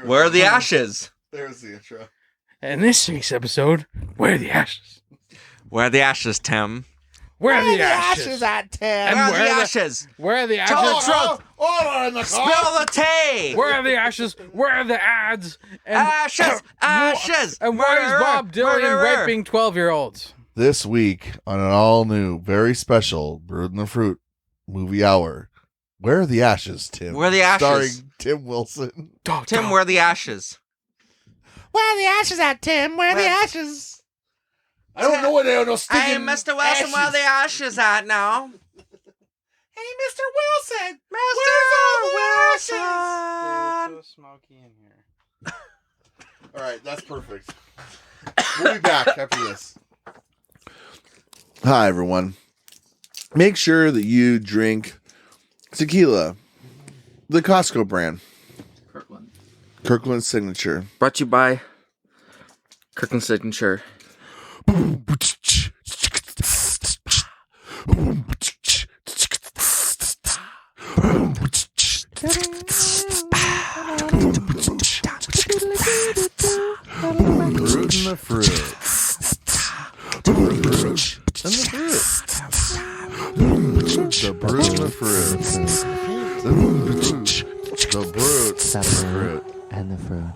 Where are the ashes? There's the intro. And this week's episode, where are the ashes? Where are the ashes, Tim? Where are the ashes at, Tim? And Where are where the are the- ashes? Where are the Tell the ashes? truth. Order in the car. Spill the tea. Where are the ashes? Where are the ads? And Ashes, ashes. And where is Bob Dylan murderer. raping 12-year-olds? This week on an all-new, very special Brood and the Fruit movie hour, Where are the Ashes, Tim? Where are the ashes? Starring Tim Wilson. Tim, where are the ashes? Where are the ashes at, Tim? Where are the ashes? I don't know where they are. No stinking Hey, Mr. Wilson, ashes. where are the ashes at now? Hey, Mr. Wilson. Mr. Where's all the It's so smoky in here. All right, that's perfect. We'll be back after this. Hi, everyone. Make sure that you drink tequila, the Costco brand, Kirkland Signature. Brought to you by Kirkland Signature. Brood and the Fruit. The Brood and the Fruit. The Brood Fruit. And the fruit.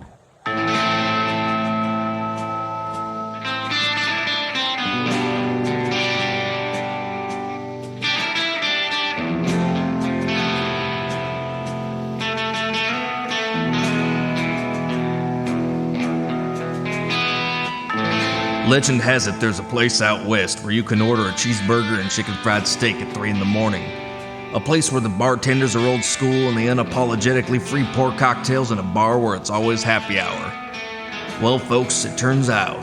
Legend has it there's a place out west where you can order a cheeseburger and chicken fried steak at 3 in the morning. A place where the bartenders are old school and they unapologetically free pour cocktails in a bar where it's always happy hour. Well, folks, it turns out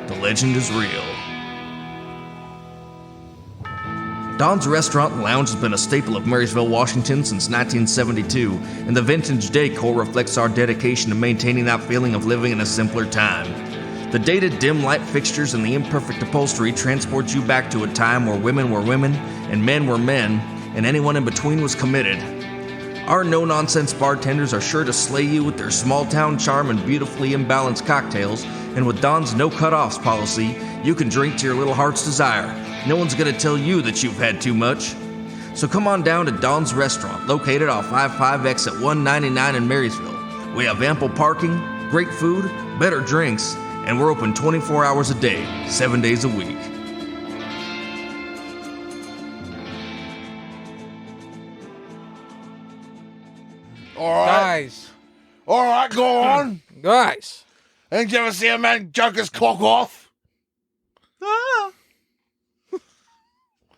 the legend is real. Don's Restaurant and Lounge has been a staple of Marysville, Washington since 1972, and the vintage decor reflects our dedication to maintaining that feeling of living in a simpler time. The dated dim light fixtures and the imperfect upholstery transport you back to a time where women were women and men were men, and anyone in between was committed. Our no-nonsense bartenders are sure to slay you with their small-town charm and beautifully imbalanced cocktails, and with Don's no-cutoffs policy, you can drink to your little heart's desire. No one's gonna tell you that you've had too much. So come on down to Don's Restaurant, located off 55X at 199 in Marysville. We have ample parking, great food, better drinks, and we're open 24 hours a day, 7 days a week. Guys. All right, go on. Guys. Ain't you ever see a man jerk his cock off?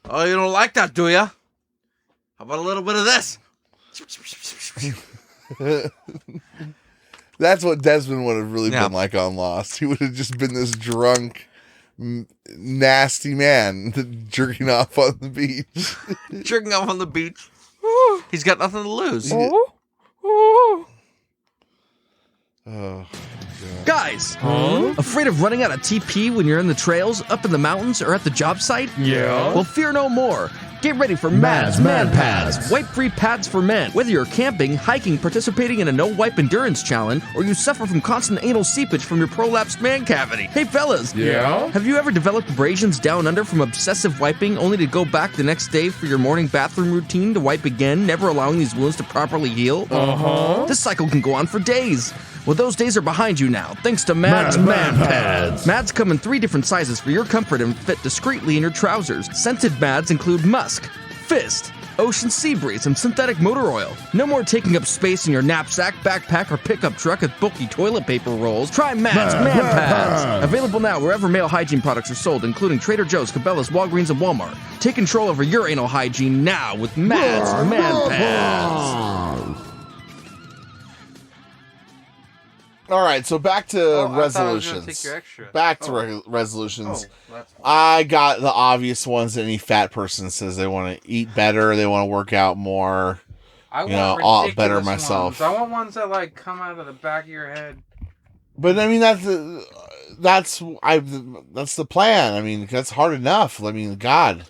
Oh, you don't like that, do ya? How about a little bit of this? That's what Desmond would have really Yeah. been like on Lost. He would have just been this drunk, nasty man jerking off on the beach. Jerking off on the beach. He's got nothing to lose. Oh, Guys, afraid of running out of TP when you're in the trails, up in the mountains, or at the job site? Yeah. Well, fear no more. Get ready for Mads Man Pads. Wipe-free pads for men. Whether you're camping, hiking, participating in a no-wipe endurance challenge, or you suffer from constant anal seepage from your prolapsed man cavity. Hey, fellas. Yeah? Have you ever developed abrasions down under from obsessive wiping only to go back the next day for your morning bathroom routine to wipe again, never allowing these wounds to properly heal? Uh-huh. This cycle can go on for days. Well, those days are behind you now, thanks to Mads Man Pads. Mads come in 3 different sizes for your comfort and fit discreetly in your trousers. Scented Mads include musk, fist, ocean sea breeze, and synthetic motor oil. No more taking up space in your knapsack, backpack, or pickup truck with bulky toilet paper rolls. Try Mads Man Pads. Available now wherever male hygiene products are sold, including Trader Joe's, Cabela's, Walgreens, and Walmart. Take control over your anal hygiene now with Mads Man Pads. All right, so back to I thought I was gonna resolutions. take your extra. Back to resolutions. That's I got the obvious ones that any fat person says they want to eat better, they want to work out more. I You know, I'll better myself. I want ones that like come out of the back of your head. But I mean, that's the plan. I mean, that's hard enough. I mean, God,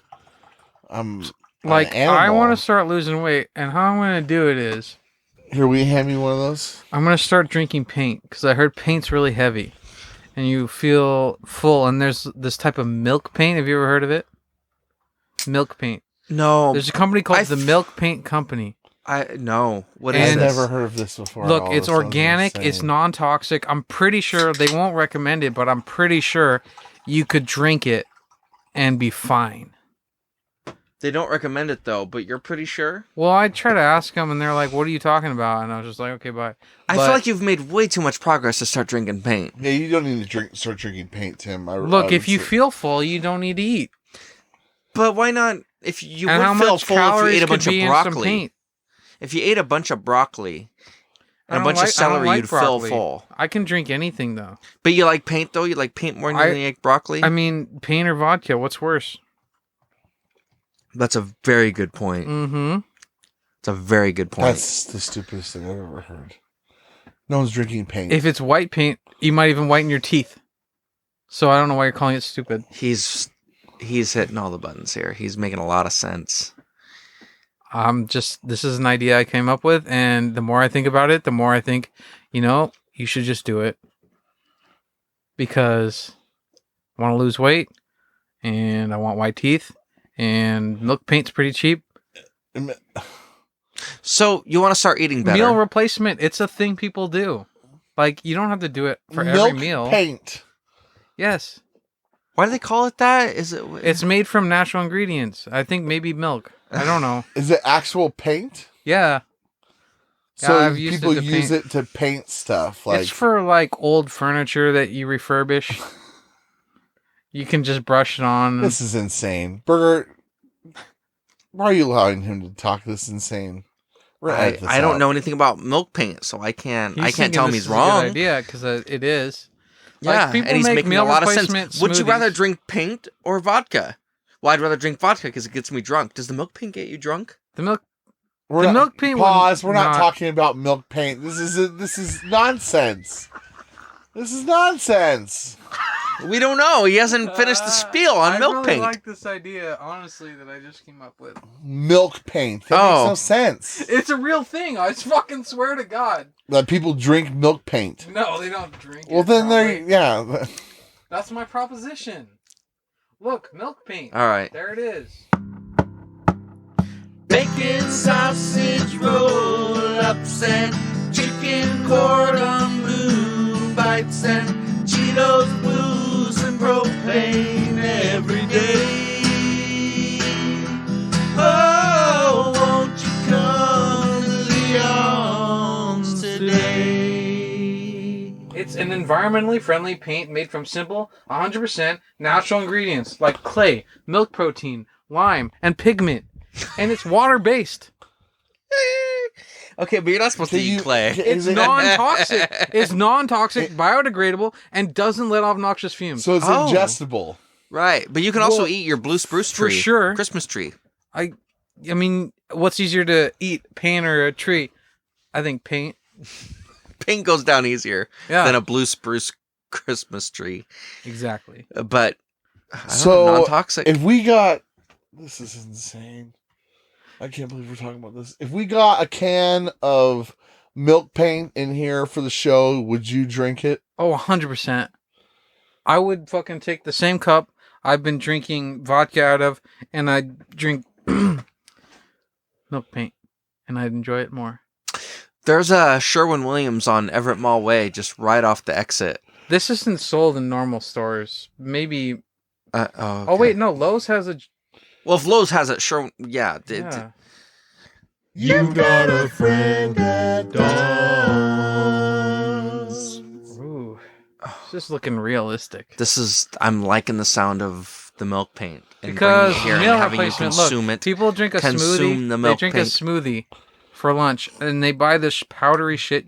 I'm Like, an animal. I want to start losing weight, and how I'm going to do it is Here, will you hand me one of those? I'm gonna start drinking paint because I heard paint's really heavy, and you feel full. And there's this type of milk paint. Have you ever heard of it? Milk paint. No. There's a company called the Milk Paint Company. No. What And is I've this? never heard of this before. Look, Oh, it's this sounds organic. It's insane. non-toxic. I'm pretty sure they won't recommend it, but I'm pretty sure you could drink it and be fine. They don't recommend it though, but you're pretty sure? Well, I try to ask them, and they're like, "What are you talking about?" And I was just like, "Okay, bye." I But feel like you've made way too much progress to start drinking paint. Yeah, you don't need to start drinking paint, Tim. look, if you feel full, you don't need to eat. But why not? If you And how would feel much full if you calories ate a could bunch of be in some broccoli. paint? If you ate a bunch of broccoli I and a don't bunch like- of I don't celery, like you'd feel broccoli. full. I can drink anything though. But you like paint though? You like paint more than you like broccoli? I mean, paint or vodka. What's worse? That's a very good point. Mm-hmm. It's a very good point. That's the stupidest thing I've ever heard. No one's drinking paint. If it's white paint, you might even whiten your teeth. So I don't know why you're calling it stupid. He's hitting all the buttons here. He's making a lot of sense. This is an idea I came up with, and the more I think about it, the more I think, you should just do it. Because I want to lose weight, and I want white teeth, and milk paint's pretty cheap. So you want to start eating better? Meal replacement, it's a thing people do. Like, you don't have to do it for Milk every meal. paint. Yes. Why do they call it that? Is it? It's made from natural ingredients. I think maybe milk. I don't know. Is it actual paint? Yeah. So I've used people it to use paint. it to paint stuff. Like It's for like old furniture that you refurbish. You can just brush it on. this is insane. Burger, why are you allowing him to talk this insane? We're gonna edit this I don't out. know anything about milk paint, so I can't. I He's can't thinking tell him this he's is a wrong. good idea, because it is. Yeah, Like, people and he's make making a meal lot of sense. replacement Would you rather smoothies. drink paint or vodka? Well, I'd rather drink vodka because it gets me drunk. Does the milk paint get you drunk? The milk. We're The not- milk paint Pause. would We're not not- talking about milk paint. This is nonsense. This is nonsense. We don't know. He hasn't finished the spiel on milk paint. like this idea, honestly, that I just came up with. Milk paint. That Oh. makes no sense. It's a real thing. I fucking swear to God. That people drink milk paint. No, they don't drink Well, it. then they're probably. yeah. That's my proposition. Look, milk paint. All right. There it is. Bacon, sausage, roll-ups, and chicken cordon bleu bites, and Cheetos, booze, and propane every day. Oh, won't you come to Leon's today? It's an environmentally friendly paint made from simple, 100% natural ingredients like clay, milk protein, lime, and pigment. And it's water-based. Okay, but you're not supposed to eat clay. It's non-toxic. It's non-toxic, biodegradable, and doesn't let off noxious fumes. So it's Oh. ingestible. Right, but you can also Well, eat your blue spruce for tree. sure. Christmas tree. I mean, what's easier to eat, paint or a tree? I think paint. Paint goes down easier Yeah, than a blue spruce Christmas tree. exactly. But I don't know, So non-toxic. if we got this is insane. I can't believe we're talking about this. If we got a can of milk paint in here for the show, would you drink it? Oh, 100%. I would fucking take the same cup I've been drinking vodka out of, and I'd drink milk paint, and I'd enjoy it more. There's a Sherwin-Williams on Everett Mall Way, just right off the exit. This isn't sold in normal stores. Maybe. Oh, Oh wait, no. Lowe's has a. Well, if Lowe's has it, sure. Yeah. Yeah. You've got a friend at Dawn's. Ooh, it's just looking realistic. This is. I'm liking the sound of the milk paint and Because bringing it here meal and having you replacement. consume Look, it. people drink a Consume smoothie. the They milk drink paint. a smoothie for lunch, and they buy this powdery shit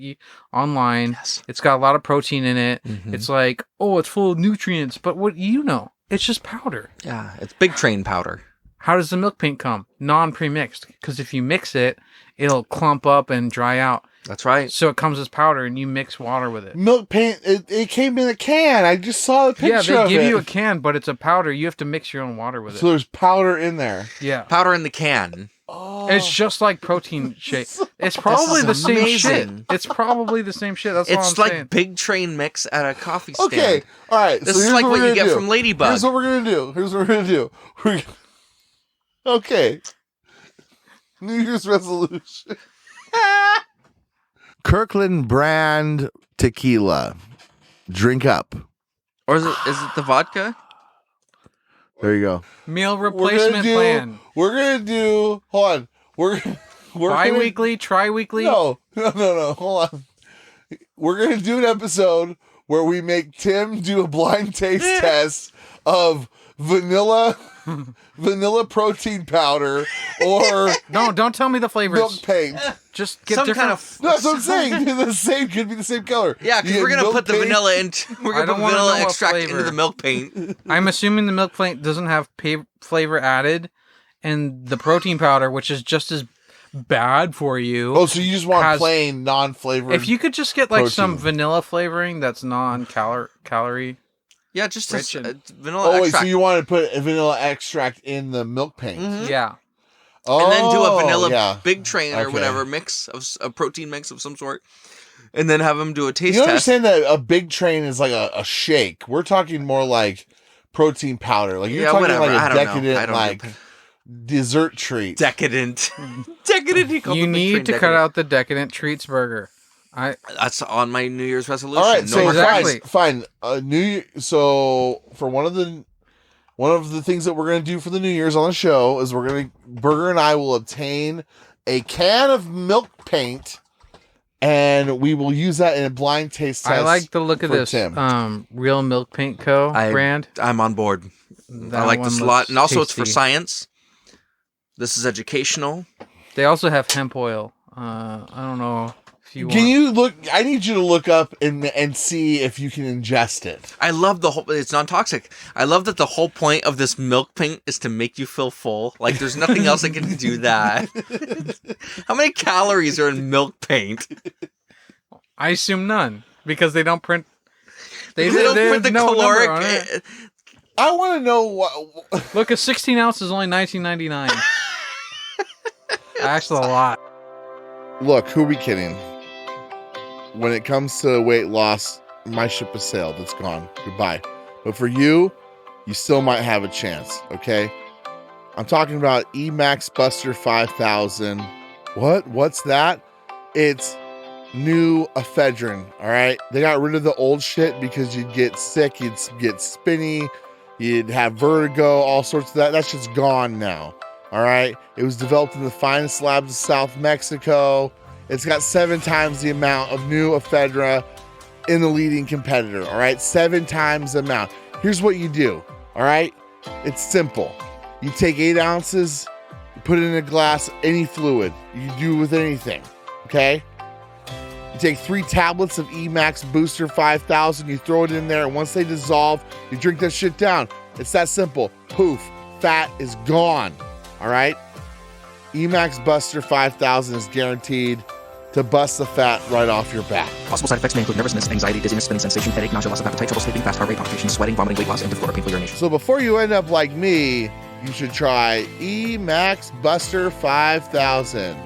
online. Yes. It's got a lot of protein in it. Mhm. It's like, oh, it's full of nutrients, but what you know, it's just powder. Yeah, it's big train powder. How does the milk paint come? Non-premixed, because if you mix it, it'll clump up and dry out. That's right. So it comes as powder, and you mix water with it. Milk paint, it came in a can. I just saw the picture Yeah, of they give it. you a can, but it's a powder. You have to mix your own water with it. So there's powder in there. Yeah. Powder in the can. Oh. It's just like protein shake. It's probably the is same shit. amazing. It's probably the same shit. That's all It's I'm like saying. Big Train mix at a coffee stand. Okay, all right. This so is here's like what what we're you gonna get do. from Ladybug. Here's what we're gonna do. Okay. New Year's resolution. Kirkland brand tequila. Drink up. Or is it the vodka? There you go. Meal replacement plan. We're gonna do. Hold on. We're Bi-weekly, tri-weekly. No. Hold on. We're gonna do an episode where we make Tim do a blind taste test of vanilla protein powder or No, don't tell me the flavors. milk paint. Just get Some different. kind of. No, that's what I'm saying. The same could be the same color. Yeah, because You we're get gonna milk put the paint. vanilla into. We're I gonna don't put wanna know vanilla what extract flavor. into the milk paint. I'm assuming the milk paint doesn't have flavor added, and the protein powder, which is just as bad for you. Oh, so you just want has- plain non-flavored? If you could just get like some protein. vanilla flavoring that's non-calorie. Yeah, just Rich a and- vanilla Oh wait, extract. so you want to put a vanilla extract in the milk paint? Mhm. Yeah. Oh, And then do a vanilla yeah. Big Train or Okay. whatever mix of a protein mix of some sort, and then have them do a taste You test. understand that a big train is like a shake? We're talking more like protein powder. Like you're Yeah, talking whatever. like I a don't know. I decadent don't like know. dessert treat. Decadent. Decadent. He called You the Big need Train to cut decadent. out the decadent treats burger. That's on my New Year's resolution. All right, No so more Exactly. fine. So for one of the things that we're gonna do for the New Year's on the show is Burger and I will obtain a can of milk paint, and we will use that in a blind taste test. I like the look of for this Tim. Real Milk Paint Co. brand. I'm on board. That I like one this a looks lot, and also it's for tasty. science. This is educational. They also have hemp oil. I don't know if you Can want. you look? I need you to look up and see if you can ingest it. I love the whole. It's non-toxic. I love that the whole point of this milk paint is to make you feel full. Like there's nothing else that can do that. How many calories are in milk paint? I assume none because they don't print. They don't they put the have no number caloric. on it. I want to know what. Look, a 16 ounce is only $19.99. That's a lot. Look, who are we kidding? When it comes to weight loss, my ship has sailed. It's gone. Goodbye. But for you, you still might have a chance, okay? I'm talking about Emax Buster 5000. What's that? It's new ephedrine, all right? They got rid of the old shit because you'd get sick, you'd get spinny, you'd have vertigo, all sorts of that. That's just gone now, all right? It was developed in the finest labs of South Mexico. It's got 7 times the amount of new ephedra in the leading competitor, all right? 7 times the amount. Here's what you do, all right? It's simple. You take 8 ounces, you put it in a glass, any fluid. You do with anything, okay? You take 3 tablets of Emax Booster 5000, you throw it in there, and once they dissolve, you drink that shit down. It's that simple. Poof, fat is gone, all right? Emax Buster 5000 is guaranteed to bust the fat right off your back. Possible side effects may include nervousness, anxiety, dizziness, spinning sensation, headache, nausea, loss of appetite, trouble sleeping, fast heart rate, palpitations, sweating, vomiting, weight loss, and difficult or painful urination. So before you end up like me, you should try Emax Buster 5000.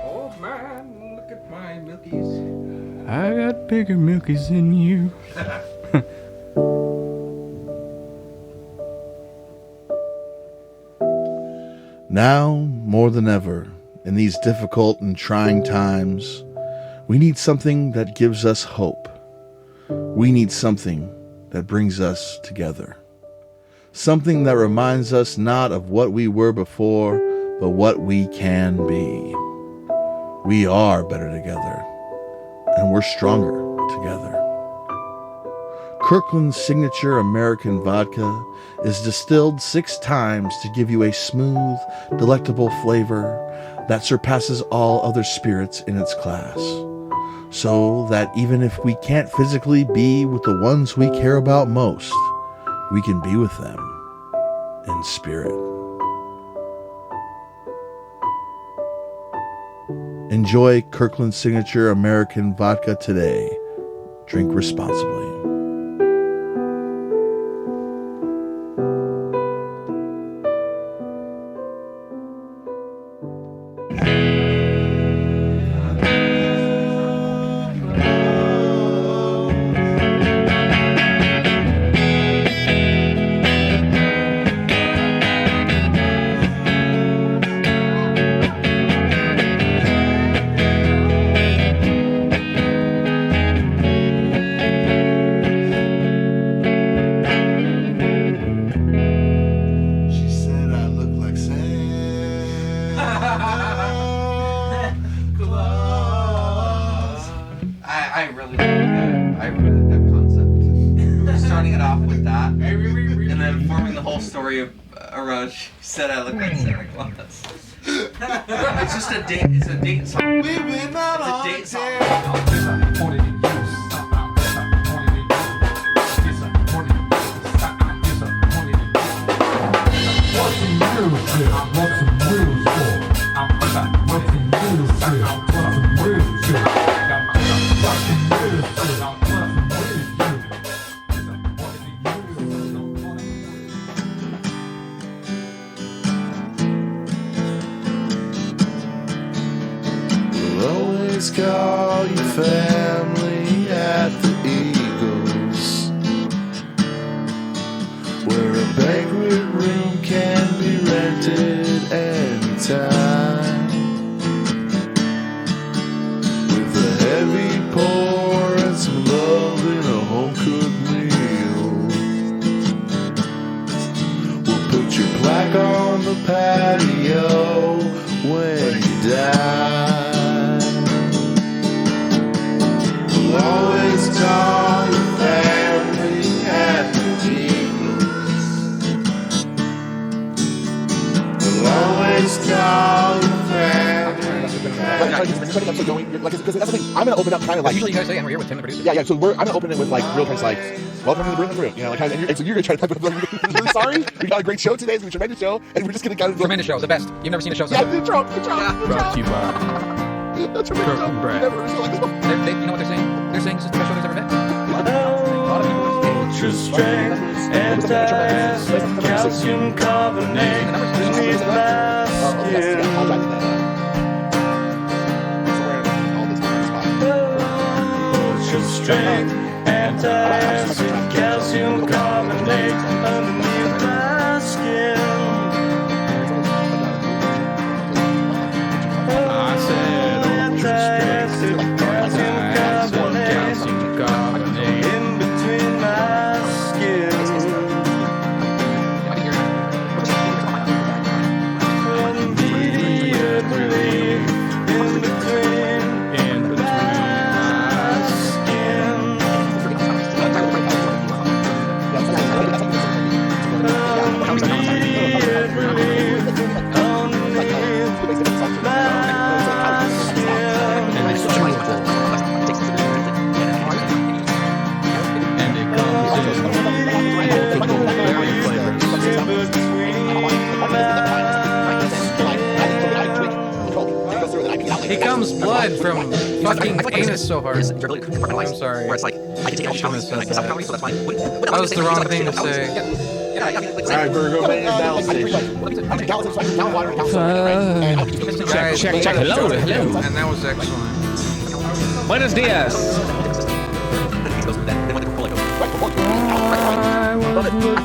Oh man, look at my milkies. I got bigger milkies than you. Now, more than ever, in these difficult and trying times, we need something that gives us hope. We need something that brings us together. Something that reminds us not of what we were before, but what we can be. We are better together, and we're stronger together. Kirkland's signature American vodka is distilled 6 times to give you a smooth, delectable flavor that surpasses all other spirits in its class. So that even if we can't physically be with the ones we care about most, we can be with them in spirit. Enjoy Kirkland's signature American vodka today. Drink responsibly. I really like that. I really like that concept. Starting it off with that, and then forming the whole story around. She said I look like Santa Claus. It's just a date. It's a date song. We've been out all day. It's a date song. Always call your family at the Eagles, where a banquet room can be rented anytime, with a heavy pour and some love in a home-cooked meal. We'll put your plaque on the patio when you die. Always call your family at the Eagles. We'll always call your family. Because that's the thing. I'm gonna open up kind of like. Usually you guys say, and we're here with Tim, the producer. Yeah. So I'm gonna open it with like real kind of like, welcome to the Brooklyn Room. You know, like, and so you're gonna try to type it. Really sorry. We got a great show today. It's a tremendous show, and we're just gonna kind of. Tremendous show, the best. You've never seen a show so Yeah, good. good job. Brought to you by That's a tremendous show. Brad. Never heard like this one. You know what they're saying? They're saying this is the best show they've ever been. A lot of people. Ultra strength, anti-acid, calcium carbonate, beneath my skin. Ultra strength, anti-acid, calcium carbonate, underneath my skin. I said ultra strength, calcium carbonate, in between my skin. Immediate relief, in between my skin. Immediate relief, underneath my skin. And it comes in multiple berry flavors. He comes blood from fucking anus so hard. I'm sorry. Where it's like I can take all calories, so that's fine. That was the wrong thing to say. Alright, Virgo, man, balance station. Guys, Check. Hello. and that was excellent. Buenos dias. I was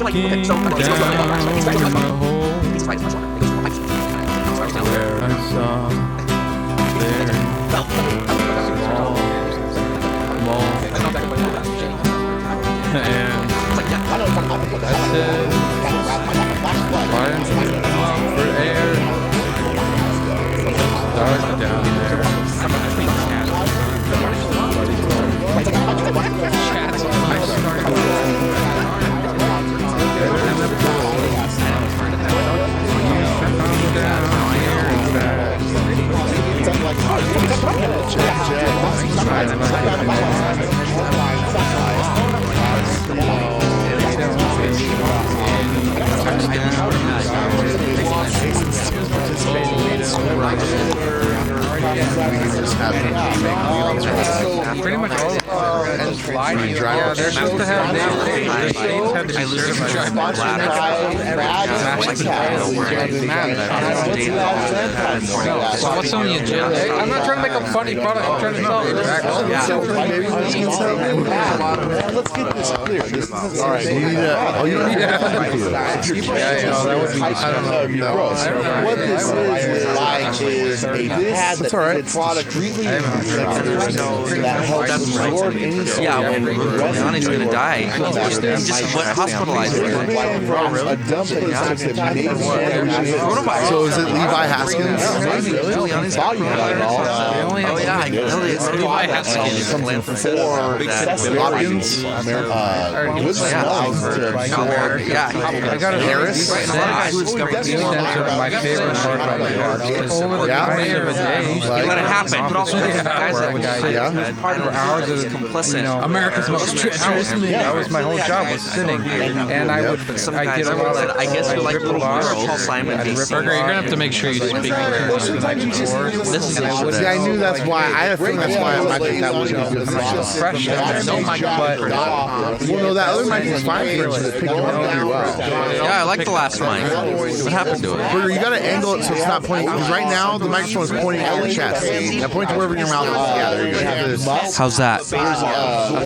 looking down the hole where I saw there and I said, why don't you come out for air? Dark down there. just have to make Leon's roll. Pretty much all of them are just lie to you. Drive Yeah, us. they're supposed to have names. Their names have to be I listen to certified. So what's on the agenda? I'm not trying to make a funny product. I'm trying to sell it. Let's get this clear. All right, you need a. Oh, you don't need a computer. That would be. I don't know. No. What this is like is a pad That's all right. that's discreetly that helps absorb any sort Yeah, of when Leon's gonna die, he just went hospitalized. a dump that's amazing. So is it Levi Haskins? Thought you got it all. Oh yeah, I know it's Levi Haskins. Hopkins? Good smells to absorb. Yeah, I got a Harris? My favorite part about the art is over the Yeah. course of a day. you let it happen, but also the guys that would sit Yeah. For hours at a complicit. America's most that was my whole job was sitting, and I would Some I guys did a lot of I guess you're like rip little a lot. Paul Simon. I'd rip Burger, you're gonna have to make sure you speak clearly. This is See, I knew that's why. I think that's why I think that was a good fresh No mic, but Well, no, that other mic is fine for it. It's picking up pretty well. Yeah, I like the last mic. What happened to it? Burger, you gotta angle it so it's not pointing. Because right now the microphone is pointing at your chest. Now point to wherever your mouth is. Yeah, there you go. You have this. How's that?